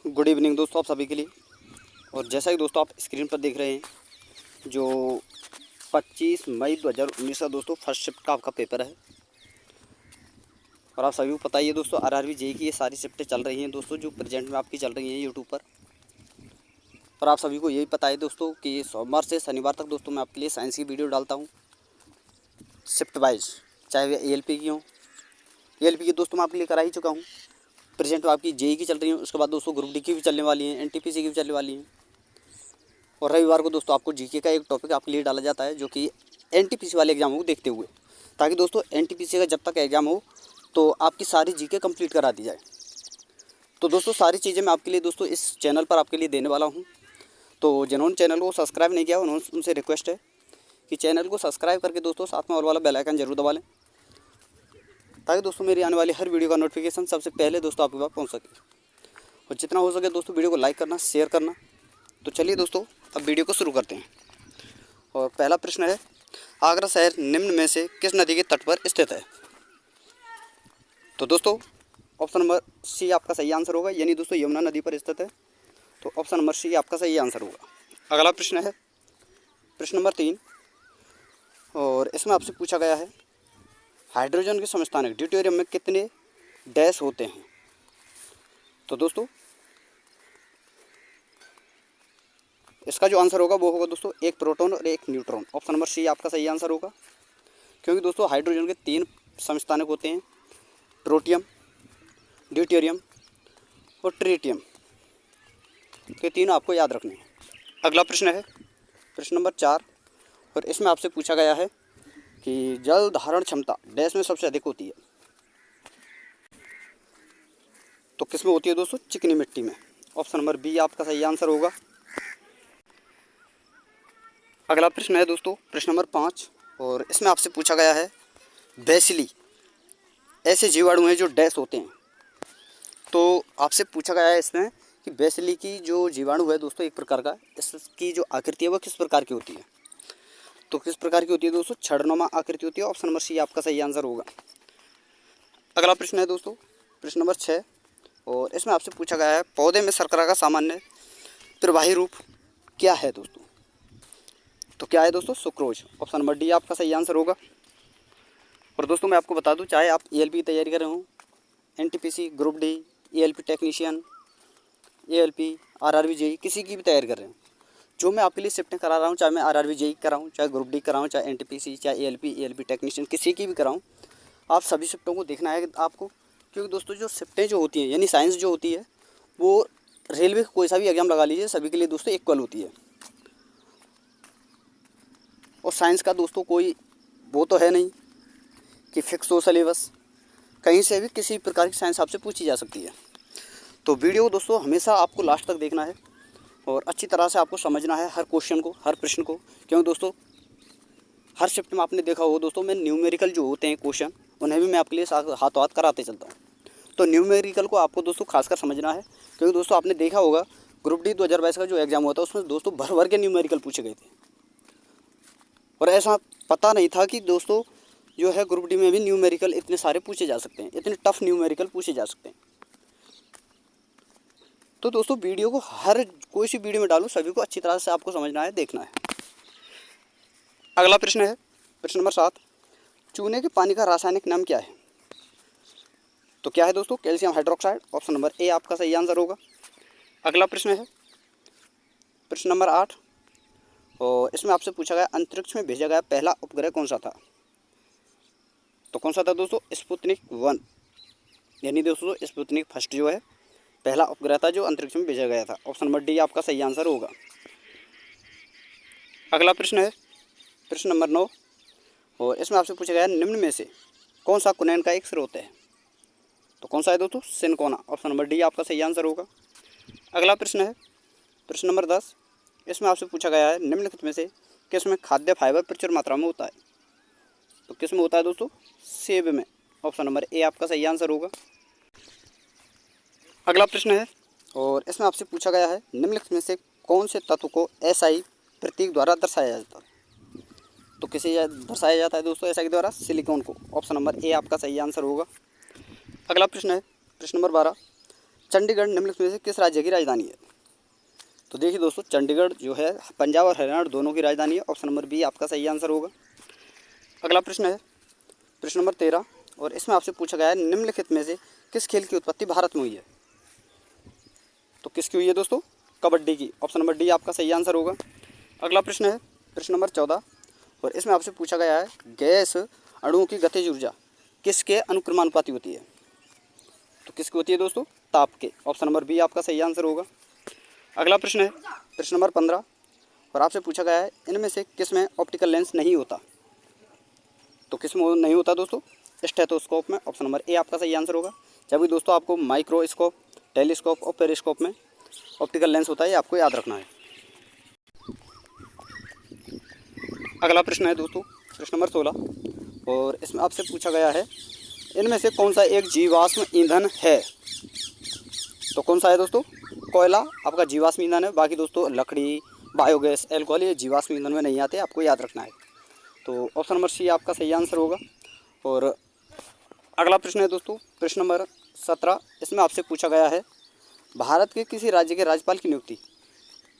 Good evening दोस्तों आप सभी के लिए। और जैसा कि दोस्तों आप स्क्रीन पर देख रहे हैं जो 25 मई 2019 का दोस्तों फर्स्ट शिफ्ट का आपका पेपर है। और आप सभी को पता ही है दोस्तों आरआरबी जेईई की ये सारी शिफ्टें चल रही हैं दोस्तों जो प्रेजेंट में आपकी चल रही हैं यूट्यूब पर। और आप सभी को यही पता है दोस्तों कि सोमवार से शनिवार तक दोस्तों मैं आपके लिए साइंस की वीडियो डालता हूँ शिफ्ट वाइज, चाहे वे एएलपी की हों। एएलपी की दोस्तों मैं आपके लिए करा ही चुका हूँ। प्रेजेंट में आपकी जेईई की चल रही है, उसके बाद दोस्तों ग्रुप डी की भी चलने वाली हैं, एनटीपीसी की भी चलने वाली हैं। और रविवार को दोस्तों आपको जीके का एक टॉपिक आपके लिए डाला जाता है जो कि एनटीपीसी वाले एग्जामों को देखते हुए, ताकि दोस्तों एनटीपीसी का जब तक एग्ज़ाम हो तो आपकी सारी जीके कंप्लीट करा दी जाए। तो दोस्तों सारी चीज़ें मैं आपके लिए दोस्तों इस चैनल पर आपके लिए देने वाला हूँ। तो जिन्होंने चैनल को सब्सक्राइब नहीं किया उनसे रिक्वेस्ट है कि चैनल को सब्सक्राइब करके दोस्तों साथ में ऑल वाला बेल आइकन जरूर दबा लें, ताकि दोस्तों मेरी आने वाली हर वीडियो का नोटिफिकेशन सबसे पहले दोस्तों आपके पास पहुँच सके। और जितना हो सके दोस्तों वीडियो को लाइक करना, शेयर करना। तो चलिए दोस्तों अब वीडियो को शुरू करते हैं। और पहला प्रश्न है, आगरा शहर निम्न में से किस नदी के तट पर स्थित है? तो दोस्तों ऑप्शन नंबर सी आपका सही आंसर होगा, यानी दोस्तों यमुना नदी पर स्थित है। तो ऑप्शन नंबर सी आपका सही आंसर होगा। अगला प्रश्न है प्रश्न नंबर 3, और इसमें आपसे पूछा गया है हाइड्रोजन के समस्थानिक ड्यूटेरियम में कितने डैश होते हैं? तो दोस्तों इसका जो आंसर होगा वो होगा दोस्तों एक प्रोटॉन और एक न्यूट्रॉन। ऑप्शन नंबर सी आपका सही आंसर होगा, क्योंकि दोस्तों हाइड्रोजन के 3 समस्थानिक होते हैं, प्रोटियम, ड्यूटेरियम और ट्रिटियम। ये तीनों आपको याद रखने हैं। अगला प्रश्न है प्रश्न नंबर 4, और इसमें आपसे पूछा गया है कि जल धारण क्षमता डैश में सबसे अधिक होती है? तो किस में होती है दोस्तों? चिकनी मिट्टी में। ऑप्शन नंबर बी आपका सही आंसर होगा। अगला प्रश्न है दोस्तों प्रश्न नंबर 5, और इसमें आपसे पूछा गया है बेसिली ऐसे जीवाणु हैं जो डैश होते हैं। तो आपसे पूछा गया है इसमें कि बेसिली की जो जीवाणु है दोस्तों एक प्रकार का, इसकी जो आकृति है वो किस प्रकार की होती है? तो किस प्रकार की होती है दोस्तों? छड़नुमा आकृति होती है। ऑप्शन नंबर सी आपका सही आंसर होगा। अगला प्रश्न है दोस्तों प्रश्न नंबर 6, और इसमें आपसे पूछा गया है पौधे में शर्करा का सामान्य प्रवाही रूप क्या है दोस्तों? तो क्या है दोस्तों? सुक्रोज। ऑप्शन नंबर डी आपका सही आंसर होगा। और दोस्तों मैं आपको बता दूं, चाहे आप एएलपी की तैयारी कर रहे हो, NTPC, group D, ALP technician, ALP, RRB JEE, किसी की भी तैयारी कर रहे हो, जो मैं आपके लिए शिफ्टें करा रहा हूँ, चाहे मैं आरआरबी जेईई कराऊँ, चाहे ग्रुप डी कराऊँ, चाहे एनटीपीसी, चाहे एएलपी टेक्नीशियन, किसी की भी कराऊँ, आप सभी शिफ्टों को देखना है आपको। क्योंकि दोस्तों जो शिफ्टें जो होती हैं यानी साइंस जो होती है वो रेलवे का कोई सा भी एग्जाम लगा लीजिए सभी के लिए दोस्तों इक्वल होती है। और साइंस का दोस्तों कोई वो तो है नहीं कि फिक्स हो सिलेबस, कहीं से भी किसी प्रकार की साइंस आपसे पूछी जा सकती है। तो वीडियो दोस्तों हमेशा आपको लास्ट तक देखना है और अच्छी तरह से आपको समझना है हर क्वेश्चन को, हर प्रश्न को। क्योंकि दोस्तों हर शिफ्ट में आपने देखा हो दोस्तों, मैं न्यूमेरिकल जो होते हैं क्वेश्चन उन्हें भी मैं आपके लिए हाथों हाथ कराते चलता हूँ। तो न्यूमेरिकल को आपको दोस्तों खासकर समझना है, क्योंकि दोस्तों आपने देखा होगा ग्रुप डी 2022 का जो एग्ज़ाम हुआ था उसमें दोस्तों भर भर के न्यूमेरिकल पूछे गए थे। और ऐसा पता नहीं था कि दोस्तों जो है ग्रुप डी में भी न्यूमेरिकल इतने सारे पूछे जा सकते हैं, इतने टफ न्यूमेरिकल पूछे जा सकते हैं। तो दोस्तों वीडियो को हर कोई सी वीडियो में डालूँ सभी को अच्छी तरह से आपको समझना है, देखना है। अगला प्रश्न है प्रश्न नंबर 7, चूने के पानी का रासायनिक नाम क्या है? तो क्या है दोस्तों? Calcium hydroxide. Option number A आपका सही आंसर होगा। अगला प्रश्न है प्रश्न नंबर 8, और इसमें आपसे पूछा गया अंतरिक्ष में भेजा गया पहला उपग्रह कौन सा था? तो कौन सा था दोस्तों? स्पुतनिक 1, यानी दोस्तों स्पुतनिक फर्स्ट जो है पहला उपग्रह था जो अंतरिक्ष में भेजा गया था। ऑप्शन नंबर डी आपका सही आंसर होगा। अगला प्रश्न है प्रश्न नंबर 9, और इसमें आपसे पूछा गया निम्न में से कौन सा कुनैन का एक स्रोत है? तो कौन सा है दोस्तों? सिनकोना। ऑप्शन नंबर डी आपका सही आंसर होगा। अगला प्रश्न है प्रश्न नंबर 10, इसमें आपसे पूछा गया है निम्नलिखित में से किस में खाद्य फाइबर प्रचुर मात्रा में होता है? तो किस में होता है दोस्तों? सेब में। ऑप्शन नंबर ए आपका सही आंसर होगा। अगला प्रश्न है, और इसमें आपसे पूछा गया है निम्नलिखित में से कौन से तत्व को SI प्रतीक द्वारा दर्शाया जाता है? तो किसे दर्शाया जाता है दोस्तों SI के द्वारा? सिलिकॉन को। ऑप्शन नंबर ए आपका सही आंसर होगा। अगला प्रश्न है प्रश्न नंबर 12, चंडीगढ़ निम्नलिखित में से किस राज्य की राजधानी है? तो देखिए दोस्तों, चंडीगढ़ जो है पंजाब और हरियाणा दोनों की राजधानी है। ऑप्शन नंबर बी आपका सही आंसर होगा। अगला प्रश्न है प्रश्न नंबर 13, और इसमें आपसे पूछा गया है निम्नलिखित में से किस खेल की उत्पत्ति भारत में हुई है? तो किसकी हुई है दोस्तों? कबड्डी की। ऑप्शन नंबर डी आपका सही आंसर होगा। अगला प्रश्न है प्रश्न नंबर 14, और इसमें आपसे पूछा गया है गैस अणुओं की गतिज ऊर्जा किसके अनुक्रमानुपाती होती है? तो किसकी होती है दोस्तों? ताप के। ऑप्शन नंबर बी आपका सही आंसर होगा। अगला प्रश्न है प्रश्न नंबर 15, और आपसे पूछा गया है इनमें से किस में ऑप्टिकल लेंस नहीं होता? तो किस में नहीं होता दोस्तों? स्टेथोस्कोप में। ऑप्शन नंबर ए आपका सही आंसर होगा। जबकि दोस्तों आपको माइक्रोस्कोप, टेलीस्कोप और पेरिस्कोप में ऑप्टिकल लेंस होता है, ये आपको याद रखना है। अगला प्रश्न है दोस्तों प्रश्न नंबर 16, और इसमें आपसे पूछा गया है इनमें से कौन सा एक जीवाश्म ईंधन है? तो कौन सा है दोस्तों? कोयला आपका जीवाश्म ईंधन है। बाकी दोस्तों लकड़ी, बायोगैस, एल्कोहल ये जीवाश्म ईंधन में नहीं आते, आपको याद रखना है। तो ऑप्शन नंबर सी आपका सही आंसर होगा। और अगला प्रश्न है दोस्तों प्रश्न नंबर 17, इसमें आपसे पूछा गया है भारत के किसी राज्य के राज्यपाल की नियुक्ति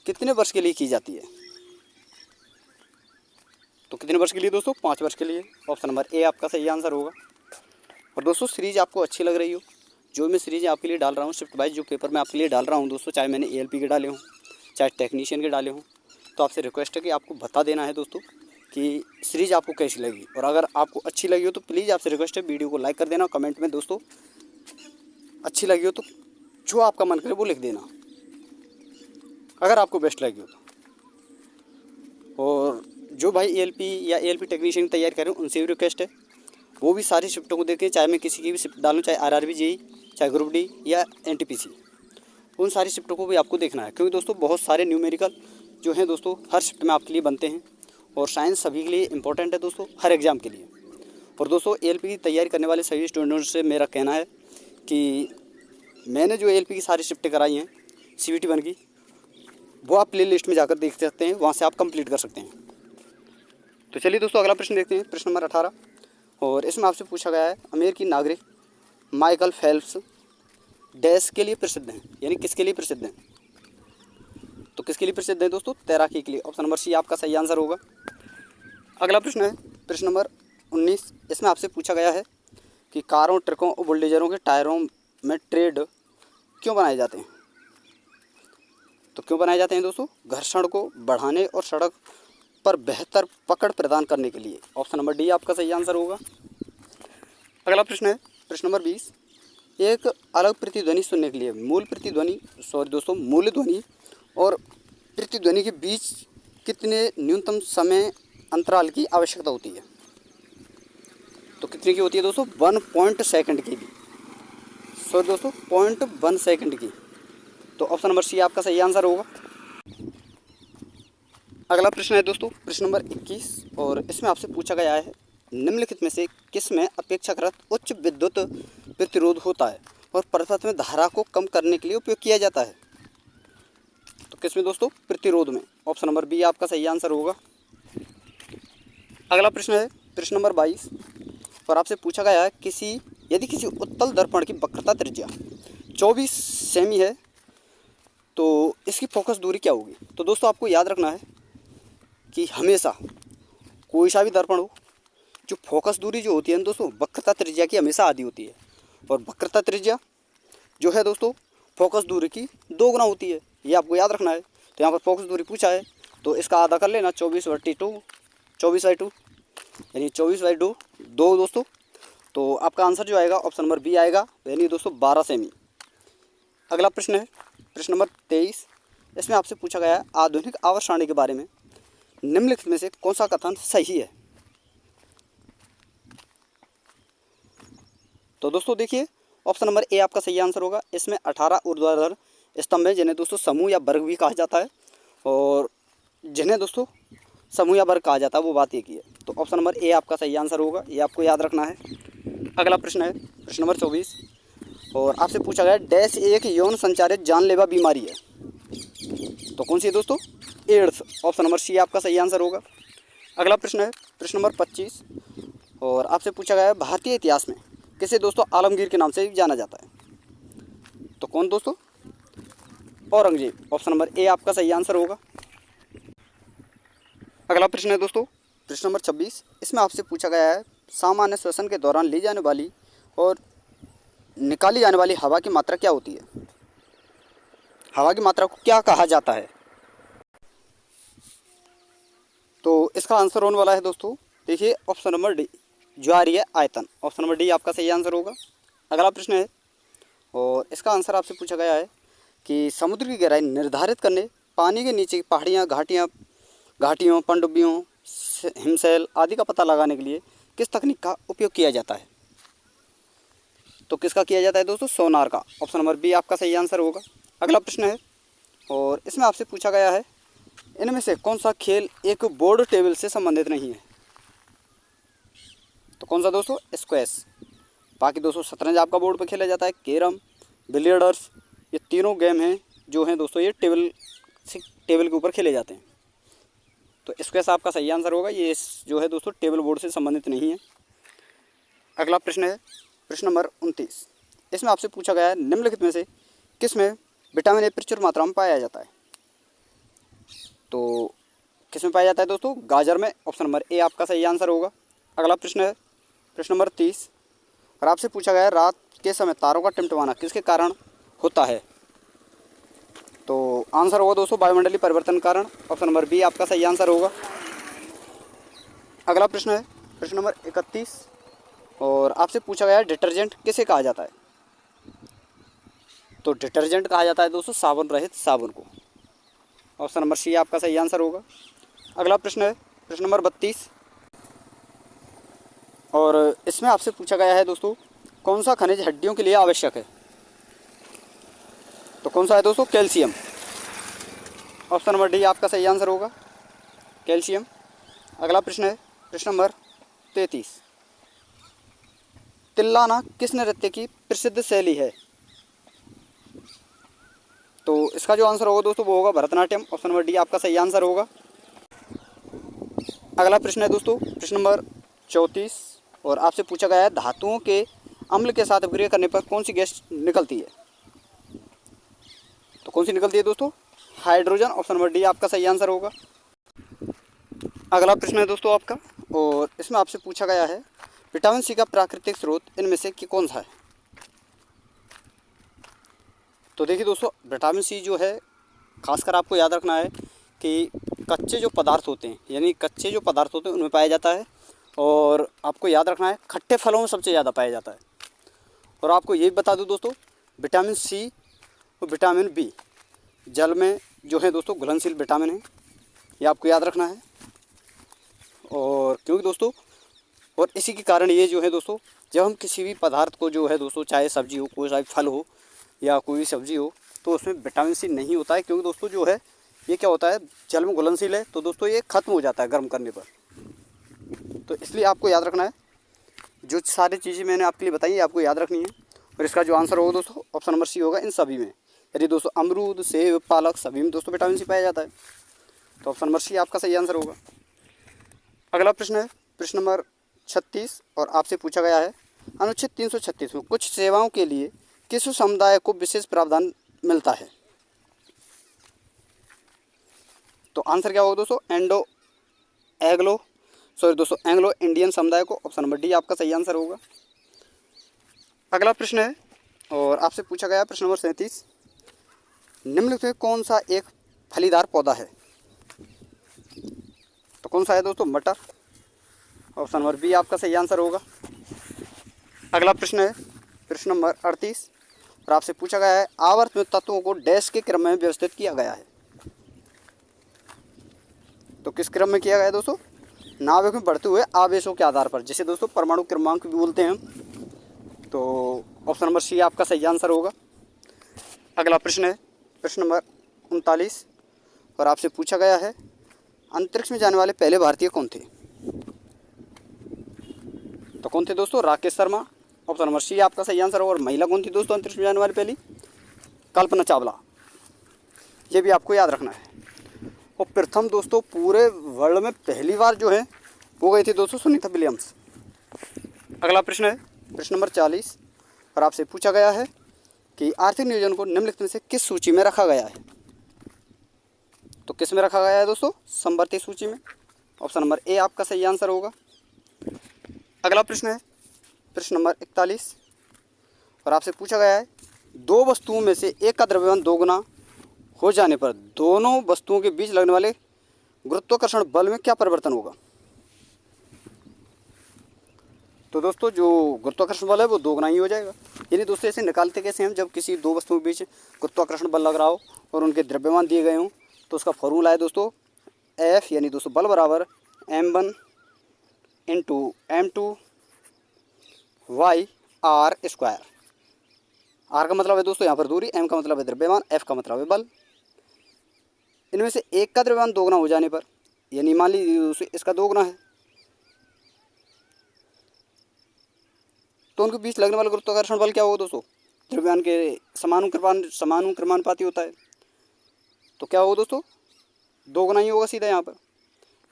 कितने वर्ष के लिए की जाती है? तो कितने वर्ष के लिए दोस्तों? 5 वर्ष के लिए। ऑप्शन नंबर ए आपका सही आंसर होगा। और दोस्तों सीरीज़ आपको अच्छी लग रही हो, जो मैं सीरीज़ आपके लिए डाल रहा हूँ, शिफ्ट वाइज जो पेपर मैं आपके लिए डाल रहा हूँ दोस्तों, चाहे मैंने एएलपी के डाले हों, चाहे टेक्नीशियन के डाले हों, तो आपसे रिक्वेस्ट है कि आपको बता देना है दोस्तों कि सीरीज़ आपको कैसी लगी। और अगर आपको अच्छी लगी हो तो प्लीज़ आपसे रिक्वेस्ट है वीडियो को लाइक कर देना, कमेंट में दोस्तों अच्छी लगी हो तो जो आपका मन करे वो लिख देना, अगर आपको बेस्ट लगी हो तो। और जो भाई एएलपी या एएलपी टेक्नीशियन की तैयारी कर रहे हैं उनसे भी रिक्वेस्ट है, वो भी सारी शिफ्टों को देखें, चाहे मैं किसी की भी शिफ्ट डालूँ, चाहे आरआरबी जेई, चाहे ग्रुप डी या एनटीपीसी, उन सारी शिफ्टों को भी आपको देखना है। क्योंकि दोस्तों बहुत सारे न्यूमेरिकल जो हैं दोस्तों हर शिफ्ट में आपके लिए बनते हैं, और साइंस सभी के लिए इंपॉर्टेंट है दोस्तों, हर एग्ज़ाम के लिए। और दोस्तों एएलपी की तैयारी करने वाले सभी स्टूडेंट्स से मेरा कहना है कि मैंने जो एएलपी की सारी शिफ्टें कराई हैं CVT 1 की, वो आप प्ले लिस्ट में जाकर देख सकते हैं, वहाँ से आप कंप्लीट कर सकते हैं। तो चलिए दोस्तों अगला प्रश्न देखते हैं प्रश्न नंबर 18, और इसमें आपसे पूछा गया है अमेरिकी नागरिक माइकल फेल्प्स डैश के लिए प्रसिद्ध हैं, यानी किसके लिए प्रसिद्ध हैं? तो किसके लिए प्रसिद्ध हैं दोस्तों? तैराकी के लिए। ऑप्शन नंबर सी आपका सही आंसर होगा। अगला प्रश्न है प्रश्न नंबर 19, इसमें आपसे पूछा गया है कि कारों, ट्रकों और बुलडोजरों के टायरों में ट्रेड क्यों बनाए जाते हैं? तो क्यों बनाए जाते हैं दोस्तों? घर्षण को बढ़ाने और सड़क पर बेहतर पकड़ प्रदान करने के लिए। ऑप्शन नंबर डी आपका सही आंसर होगा। अगला प्रश्न है प्रश्न नंबर 20, एक अलग प्रतिध्वनि सुनने के लिए मूल ध्वनि और प्रतिध्वनि के बीच कितने न्यूनतम समय अंतराल की आवश्यकता होती है? तो कितने की होती है दोस्तों? 1 सेकंड की भी, 0.1 सेकंड की। तो ऑप्शन नंबर सी आपका सही आंसर होगा। अगला प्रश्न है दोस्तों प्रश्न नंबर 21, और इसमें आपसे पूछा गया है निम्नलिखित में से किस में अपेक्षाकृत उच्च विद्युत प्रतिरोध होता है और पर्वत में धारा को कम करने के लिए उपयोग किया जाता है? तो किस में दोस्तों? प्रतिरोध में। ऑप्शन नंबर बी आपका सही आंसर होगा। अगला प्रश्न है प्रश्न नंबर 22, और आपसे पूछा गया है यदि किसी उत्तल दर्पण की वक्रता त्रिज्या 24 सेमी है तो इसकी फोकस दूरी क्या होगी? तो दोस्तों आपको याद रखना है कि हमेशा कोई सा भी दर्पण हो, जो फोकस दूरी जो होती है ना दोस्तों, वक्रता त्रिज्या की हमेशा आधी होती है, और वक्रता त्रिज्या जो है दोस्तों फोकस दूरी की 2 गुना होती है, ये आपको याद रखना है। तो यहाँ पर फोकस दूरी पूछा है तो इसका आधा कर लेना, 24/2 यानी 24/2 दोस्तों। तो आपका आंसर जो आएगा ऑप्शन नंबर बी आएगा, यानी दोस्तों 12 सेमी। अगला प्रश्न है प्रश्न नंबर 23, इसमें आपसे पूछा गया है आधुनिक आवर्त सारणी के बारे में निम्नलिखित में से कौन सा कथन सही है? तो दोस्तों देखिए ऑप्शन नंबर ए आपका सही आंसर होगा। इसमें 18 ऊर्ध्वाधर स्तंभ है जिन्हें दोस्तों समूह या वर्ग भी कहा जाता है, और जिन्हें दोस्तों समूह या वर्ग कहा जाता है वो बात एक ही है। तो ऑप्शन नंबर ए आपका सही आंसर होगा, ये आपको याद रखना है। अगला प्रश्न है प्रश्न नंबर 24, और आपसे पूछा गया डैश एक यौन संचारित जानलेवा बीमारी है, तो कौन सी है दोस्तों? एड्स। ऑप्शन नंबर सी आपका सही आंसर होगा। अगला प्रश्न है प्रश्न नंबर 25, और आपसे पूछा गया है भारतीय इतिहास में किसे दोस्तों आलमगीर के नाम से जाना जाता है? तो कौन दोस्तों? औरंगजेब। ऑप्शन नंबर ए आपका सही आंसर होगा। अगला प्रश्न है दोस्तों प्रश्न नंबर 26। इसमें आपसे पूछा गया है सामान्य श्वसन के दौरान ली जाने वाली और निकाली जाने वाली हवा की मात्रा क्या होती है? हवा की मात्रा को क्या कहा जाता है? तो इसका आंसर होने वाला है दोस्तों, देखिए ऑप्शन नंबर डी, ज्वारीय आयतन। ऑप्शन नंबर डी आपका सही आंसर होगा। अगला प्रश्न है और इसका आंसर आपसे पूछा गया है कि समुद्र की गहराई निर्धारित करने पानी के नीचे की पहाड़ियाँ, घाटियों, पनडुब्बियों, हिमशैल आदि का पता लगाने के लिए किस तकनीक का उपयोग किया जाता है? तो किसका किया जाता है दोस्तों? सोनार का। ऑप्शन नंबर बी आपका सही आंसर होगा। अगला प्रश्न है और इसमें आपसे पूछा गया है इनमें से कौन सा खेल एक बोर्ड टेबल से संबंधित नहीं है? तो कौन सा दोस्तों? स्क्वैश। बाकी दोस्तों शतरंज आपका बोर्ड पर खेला जाता है, कैरम, बिलियर्ड्स, ये तीनों गेम हैं जो हैं दोस्तों ये टेबल के ऊपर खेले जाते हैं। तो स्क्वैश आपका सही आंसर होगा। ये जो है दोस्तों टेबल बोर्ड से संबंधित नहीं है। अगला प्रश्न है प्रश्न नंबर 29। इसमें आपसे पूछा गया है निम्नलिखित में से किस में विटामिन ए प्रचुर मात्रा में पाया जाता है? तो किस में पाया जाता है दोस्तों? गाजर में। ऑप्शन नंबर ए आपका सही आंसर होगा। अगला प्रश्न है प्रश्न नंबर 30 और आपसे पूछा गया है रात के समय तारों का टिमटिमाना किसके कारण होता है? तो आंसर होगा दोस्तों वायुमंडलीय परिवर्तन के कारण। ऑप्शन नंबर बी आपका सही आंसर होगा। अगला प्रश्न है प्रश्न नंबर 31 और आपसे पूछा गया है डिटर्जेंट किसे कहा जाता है? तो डिटर्जेंट कहा जाता है दोस्तों साबुन रहित साबुन को। ऑप्शन नंबर सी आपका सही आंसर होगा। अगला प्रश्न है प्रश्न नंबर 32 और इसमें आपसे पूछा गया है दोस्तों कौन सा खनिज हड्डियों के लिए आवश्यक है? तो कौन सा है दोस्तों? कैल्शियम। ऑप्शन नंबर डी आपका सही आंसर होगा, कैल्शियम। अगला प्रश्न है प्रश्न नंबर 33। तिल्लाना किस नृत्य की प्रसिद्ध शैली है? तो इसका जो आंसर होगा दोस्तों वो होगा भरतनाट्यम। ऑप्शन नंबर डी आपका सही आंसर होगा। अगला प्रश्न है दोस्तों प्रश्न नंबर 34 और आपसे पूछा गया है धातुओं के अम्ल के साथ अभिक्रिया करने पर कौन सी गैस निकलती है? तो कौन सी निकलती है दोस्तों? हाइड्रोजन। ऑप्शन नंबर डी आपका सही आंसर होगा। अगला प्रश्न है दोस्तों आपका और इसमें आपसे पूछा गया है विटामिन सी का प्राकृतिक स्रोत इनमें से कि कौन सा है? तो देखिए दोस्तों विटामिन सी जो है खासकर आपको याद रखना है कि कच्चे जो पदार्थ होते हैं यानी कच्चे जो पदार्थ होते हैं उनमें पाया जाता है और आपको याद रखना है खट्टे फलों में सबसे ज़्यादा पाया जाता है। और आपको ये भी बता दूं दोस्तों विटामिन सी और विटामिन बी जल में जो है दोस्तों घुलनशील विटामिन है, ये आपको याद रखना है। और क्योंकि दोस्तों और इसी के कारण ये जो है दोस्तों जब हम किसी भी पदार्थ को जो है दोस्तों चाहे सब्जी हो, कोई सा फल हो या कोई भी सब्जी हो तो उसमें विटामिन सी नहीं होता है क्योंकि दोस्तों जो है ये क्या होता है जल में घुलनशील है तो दोस्तों ये ख़त्म हो जाता है गर्म करने पर। तो इसलिए आपको याद रखना है जो सारी चीज़ें मैंने आपके लिए बताई है आपको याद रखनी है। और इसका जो आंसर होगा दोस्तों ऑप्शन नंबर सी होगा इन सभी में। यदि दोस्तों अमरूद, सेब, पालक सभी में दोस्तों विटामिन सी पाया जाता है तो ऑप्शन नंबर सी आपका सही आंसर होगा। अगला प्रश्न है प्रश्न नंबर 36 और आपसे पूछा गया है अनुच्छेद 336 में कुछ सेवाओं के लिए किस समुदाय को विशेष प्रावधान मिलता है? तो आंसर क्या होगा दोस्तों? एंग्लो इंडियन समुदाय को। ऑप्शन नंबर डी आपका सही आंसर होगा। अगला प्रश्न है और आपसे पूछा गया प्रश्न नंबर 37 निम्नलिखित में कौन सा एक फलीदार पौधा है? तो कौन सा है दोस्तों? मटर। ऑप्शन नंबर बी आपका सही आंसर होगा। अगला प्रश्न है प्रश्न नंबर 38 और आपसे पूछा गया है आवर्त में तत्वों को डैश के क्रम में व्यवस्थित किया गया है। तो किस क्रम में किया गया है दोस्तों? नाभिक में बढ़ते हुए आवेशों के आधार पर, जिसे दोस्तों परमाणु क्रमांक भी बोलते हैं। तो ऑप्शन नंबर सी आपका सही आंसर होगा। अगला प्रश्न है प्रश्न नंबर 39 और आपसे पूछा गया है अंतरिक्ष में जाने वाले पहले भारतीय कौन थे? तो कौन थे दोस्तों? Rakesh Sharma. Option number C आपका सही आंसर होगा। और महिला कौन थी दोस्तों अंतरिक्ष में जाने वाली पहली? कल्पना चावला। ये भी आपको याद रखना है। और प्रथम दोस्तों पूरे वर्ल्ड में पहली बार जो है वो गई थी दोस्तों सुनीता विलियम्स। अगला प्रश्न है प्रश्न नंबर 40 और आपसे पूछा गया है कि आर्थिक नियोजन को निम्नलिखित में से किस सूची में रखा गया है। तो किस में रखा गया है दोस्तों? समवर्ती सूची में। ऑप्शन नंबर ए आपका सही आंसर होगा। अगला प्रश्न है प्रश्न नंबर 41 और आपसे पूछा गया है दो वस्तुओं में से एक का द्रव्यमान दोगुना हो जाने पर दोनों वस्तुओं के बीच लगने वाले गुरुत्वाकर्षण बल में क्या परिवर्तन होगा। तो दोस्तों जो गुरुत्वाकर्षण बल है वो दोगुना ही हो जाएगा। यानी दोस्तों ऐसे निकालते कैसे हम, जब किसी दो वस्तुओं के बीच गुरुत्वाकर्षण बल लग रहा हो और उनके द्रव्यमान दिए गए हों तो उसका फॉर्मूला है दोस्तों F, यानी दोस्तों बल बराबर m1 into m2 y r square. r का मतलब है दोस्तों यहाँ पर दूरी, m का मतलब है द्रव्यमान, f का मतलब है बल। इनमें से एक का द्रव्यमान दोगुना हो जाने पर, यानी मान लीजिए दोस्तों इसका दोगुना है, तो उनके बीच लगने वाला गुरुत्वाकर्षण बल क्या होगा दोस्तों? द्रव्यमान के समानुक्रमानुपाती होता है, तो क्या होगा दोस्तों? दोगुना ही होगा सीधा यहाँ पर,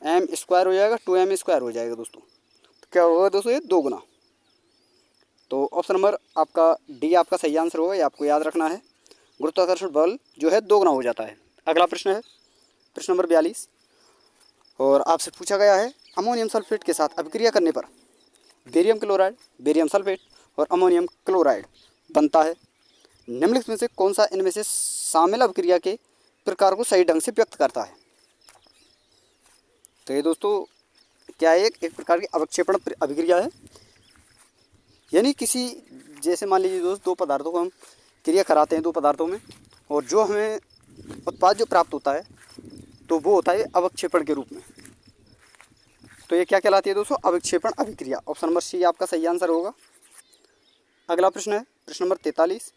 m स्क्वायर हो जाएगा, 2m स्क्वायर हो जाएगा दोस्तों। तो क्या होगा दोस्तों? ये दोगुना। तो ऑप्शन नंबर आपका डी आपका सही आंसर होगा, ये आपको याद रखना है। गुरुत्वाकर्षण बल जो है दोगुना हो जाता है। अगला प्रश्न है प्रश्न नंबर 42 और आपसे पूछा गया है अमोनियम सल्फेट के साथ अभिक्रिया करने पर बेरियम क्लोराइड, बेरियम सल्फेट और अमोनियम क्लोराइड बनता है। निम्नलिखित में से कौन सा इनमें से शामिल अभिक्रिया के प्रकार को सही ढंग से व्यक्त करता है। तो ये दोस्तों क्या है? एक प्रकार की अवक्षेपण अभिक्रिया है। यानी किसी, जैसे मान लीजिए दोस्त दो पदार्थों को हम क्रिया कराते हैं दो पदार्थों में, और जो हमें उत्पाद जो प्राप्त होता है तो वो होता है अवक्षेपण के रूप में। तो ये क्या कहलाती है दोस्तों? अवक्षेपण अभिक्रिया। ऑप्शन नंबर सी आपका सही आंसर होगा। अगला प्रश्न है प्रश्न नंबर 43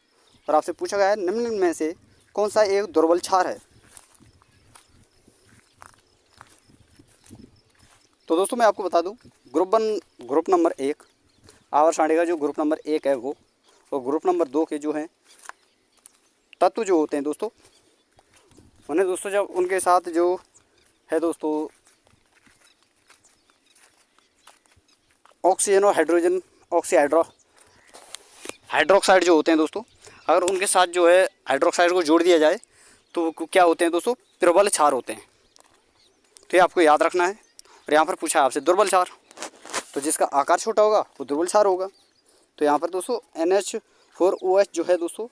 और आपसे पूछा गया है निम्न में से कौन सा एक दुर्बल क्षार है। तो दोस्तों मैं आपको बता दूं ग्रुप नंबर 1 आवर्त सारणी का जो ग्रुप नंबर 1 है वो, और ग्रुप नंबर 2 के जो हैं तत्व जो होते हैं दोस्तों, उन्हें दोस्तों जब उनके साथ जो है दोस्तों ऑक्सीजन और हाइड्रोजन हाइड्रोक्साइड जो होते हैं दोस्तों, अगर उनके साथ जो है हाइड्रोक्साइड को जोड़ दिया जाए तो क्या होते हैं दोस्तों? प्रबल क्षार होते हैं। तो ये आपको याद रखना है। और यहाँ पर पूछा है आपसे दुर्बल क्षार, तो जिसका आकार छोटा होगा वो दुर्बल क्षार होगा। तो यहाँ पर दोस्तों NH4OH जो है दोस्तों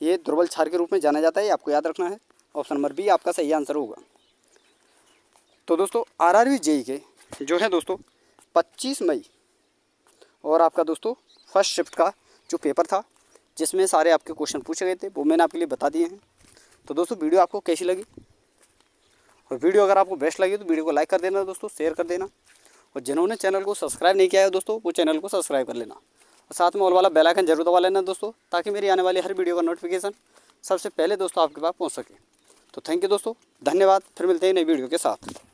ये दुर्बल क्षार के रूप में जाना जाता है, ये आपको याद रखना है। ऑप्शन नंबर बी आपका सही आंसर होगा। तो दोस्तों RRB JEE के जो है दोस्तों 25 मई और आपका दोस्तों फर्स्ट शिफ्ट का जो पेपर था जिसमें सारे आपके क्वेश्चन पूछे गए थे वो मैंने आपके लिए बता दिए हैं। तो दोस्तों वीडियो आपको कैसी लगी, और वीडियो अगर आपको बेस्ट लगी तो वीडियो को लाइक कर देना दोस्तों, शेयर कर देना, और जिन्होंने चैनल को सब्सक्राइब नहीं किया है दोस्तों वो चैनल को सब्सक्राइब कर लेना, और साथ में ऑल वाला बेल आइकन जरूर दबा लेना दोस्तों, ताकि मेरी आने वाली हर वीडियो का नोटिफिकेशन सबसे पहले दोस्तों आपके पास पहुँच सके। तो थैंक यू दोस्तों, धन्यवाद। फिर मिलते हैं नई वीडियो के साथ।